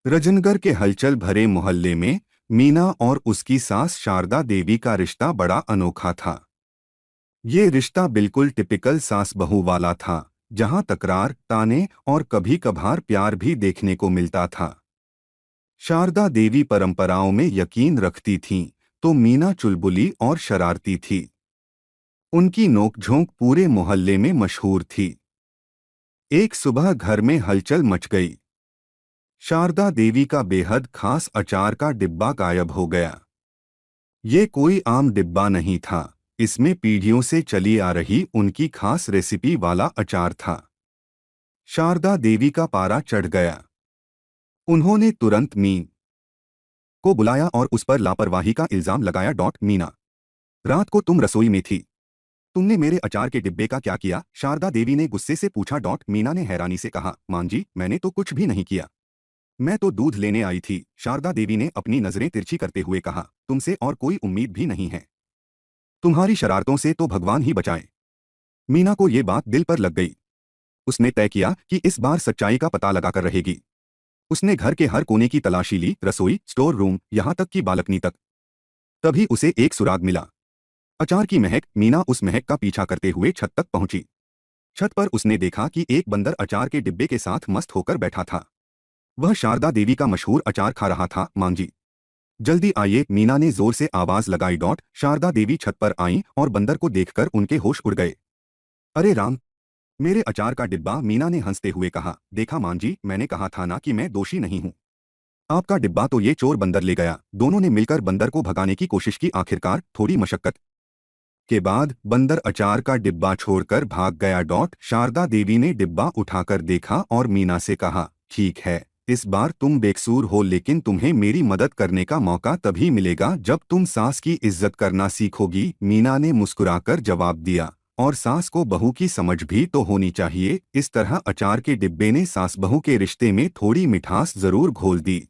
रजनगर के हलचल भरे मोहल्ले में मीना और उसकी सास शारदा देवी का रिश्ता बड़ा अनोखा था। ये रिश्ता बिल्कुल टिपिकल सास बहू वाला था, जहां तकरार, ताने और कभी कभार प्यार भी देखने को मिलता था। शारदा देवी परंपराओं में यकीन रखती थीं, तो मीना चुलबुली और शरारती थी। उनकी नोकझोंक पूरे मोहल्ले में मशहूर थी। एक सुबह घर में हलचल मच गई। शारदा देवी का बेहद खास अचार का डिब्बा गायब हो गया। ये कोई आम डिब्बा नहीं था, इसमें पीढ़ियों से चली आ रही उनकी खास रेसिपी वाला अचार था। शारदा देवी का पारा चढ़ गया। उन्होंने तुरंत मीन को बुलाया और उस पर लापरवाही का इल्जाम लगाया। मीना, रात को तुम रसोई में थी, तुमने मेरे अचार के डिब्बे का क्या किया? शारदा देवी ने गुस्से से पूछा। मीना ने हैरानी से कहा, मां जी, मैंने तो कुछ भी नहीं किया। मैं तो दूध लेने आई थी। शारदा देवी ने अपनी नजरें तिरछी करते हुए कहा, तुमसे और कोई उम्मीद भी नहीं है। तुम्हारी शरारतों से तो भगवान ही बचाए। मीना को ये बात दिल पर लग गई। उसने तय किया कि इस बार सच्चाई का पता लगाकर रहेगी। उसने घर के हर कोने की तलाशी ली, रसोई, स्टोर रूम, यहां तक कि बालकनी तक। तभी उसे एक सुराग मिला, अचार की महक। मीना उस महक का पीछा करते हुए छत तक पहुंची। छत पर उसने देखा कि एक बंदर अचार के डिब्बे के साथ मस्त होकर बैठा था। वह शारदा देवी का मशहूर अचार खा रहा था। मां जी, जल्दी आइए, मीना ने जोर से आवाज लगाई। शारदा देवी छत पर आईं और बंदर को देखकर उनके होश उड़ गए। अरे राम, मेरे अचार का डिब्बा! मीना ने हंसते हुए कहा, देखा मां जी, मैंने कहा था ना कि मैं दोषी नहीं हूं। आपका डिब्बा तो ये चोर बंदर ले गया। दोनों ने मिलकर बंदर को भगाने की कोशिश की। आखिरकार थोड़ी मशक्कत के बाद बंदर अचार का डिब्बा छोड़कर भाग गया। शारदा देवी ने डिब्बा उठाकर देखा और मीना से कहा, ठीक है, इस बार तुम बेकसूर हो, लेकिन तुम्हें मेरी मदद करने का मौका तभी मिलेगा जब तुम सास की इज्जत करना सीखोगी। मीना ने मुस्कुराकर जवाब दिया, और सास को बहू की समझ भी तो होनी चाहिए। इस तरह अचार के डिब्बे ने सास बहू के रिश्ते में थोड़ी मिठास जरूर घोल दी।